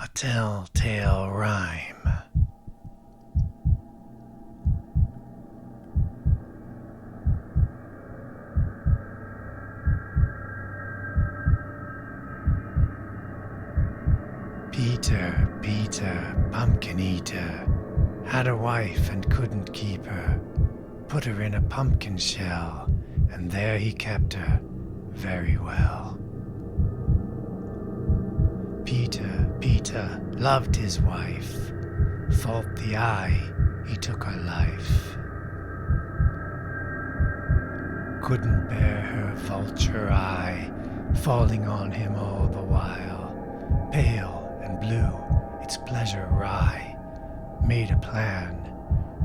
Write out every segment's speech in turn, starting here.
A telltale rhyme. Peter, pumpkin eater, had a wife and couldn't keep her. Put her in a pumpkin shell, and there he kept her very well. Peter loved his wife. Fault the eye, he took her life. Couldn't bear her vulture eye, falling on him all the while. Pale and blue, its pleasure wry, made a plan,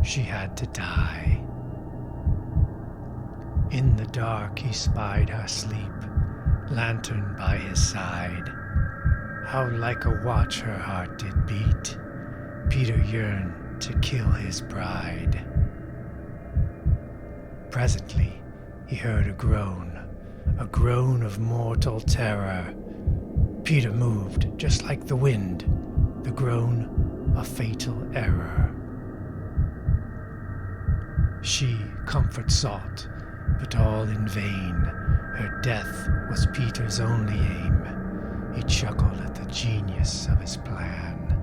she had to die. In the dark he spied her sleep, lantern by his side. How like a watch her heart did beat. Peter yearned to kill his bride. Presently he heard a groan of mortal terror. Peter moved just like the wind, the groan of fatal error. She comfort sought, but all in vain. Her death was Peter's only aim. He chuckled at the genius of his plan.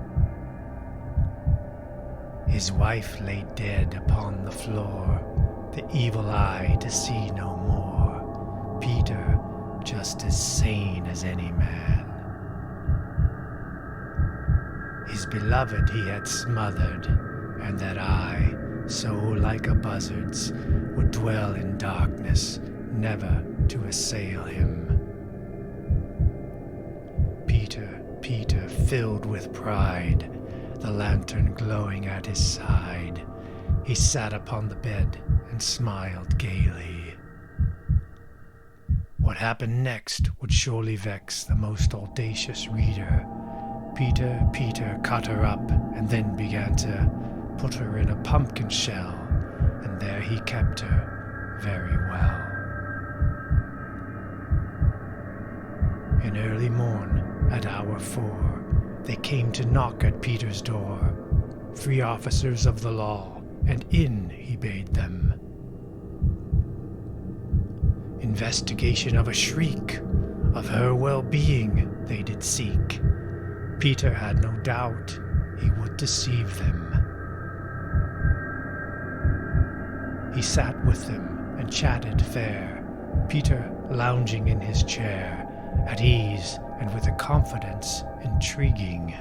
His wife lay dead upon the floor, the evil eye to see no more. Peter just as sane as any man. His beloved he had smothered, and that eye, so like a buzzard's, would dwell in darkness, never to assail him. Peter, filled with pride, the lantern glowing at his side, he sat upon the bed and smiled gaily. What happened next would surely vex the most audacious reader. Peter cut her up and then began to put her in a pumpkin shell, and there he kept her very well. In early morn, at hour 4, they came to knock at Peter's door, 3 officers of the law, and in he bade them. Investigation of a shriek, of her well-being they did seek. Peter had no doubt he would deceive them. He sat with them and chatted fair, Peter lounging in his chair, at ease and with a confidence intriguing.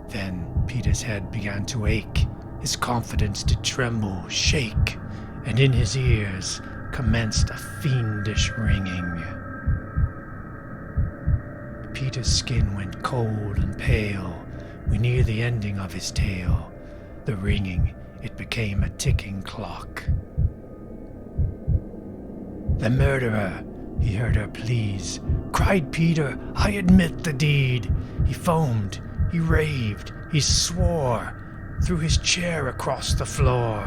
Then Peter's head began to ache, his confidence did tremble, shake, and in his ears commenced a fiendish ringing. Peter's skin went cold and pale. We near the ending of his tale. The ringing, it became a ticking clock. The murderer, he heard her pleas. Cried Peter, I admit the deed. He foamed, he raved, he swore, threw his chair across the floor.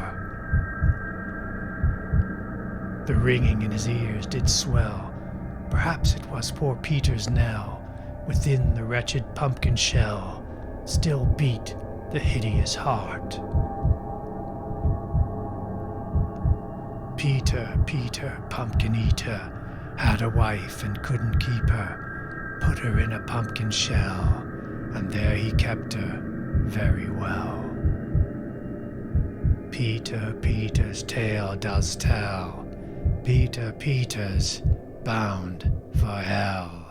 The ringing in his ears did swell. Perhaps it was poor Peter's knell. Within the wretched pumpkin shell still beat the hideous heart. Peter, pumpkin eater, had a wife and couldn't keep her. Put her in a pumpkin shell, and there he kept her very well. Peter's tale does tell. Peter's bound for hell.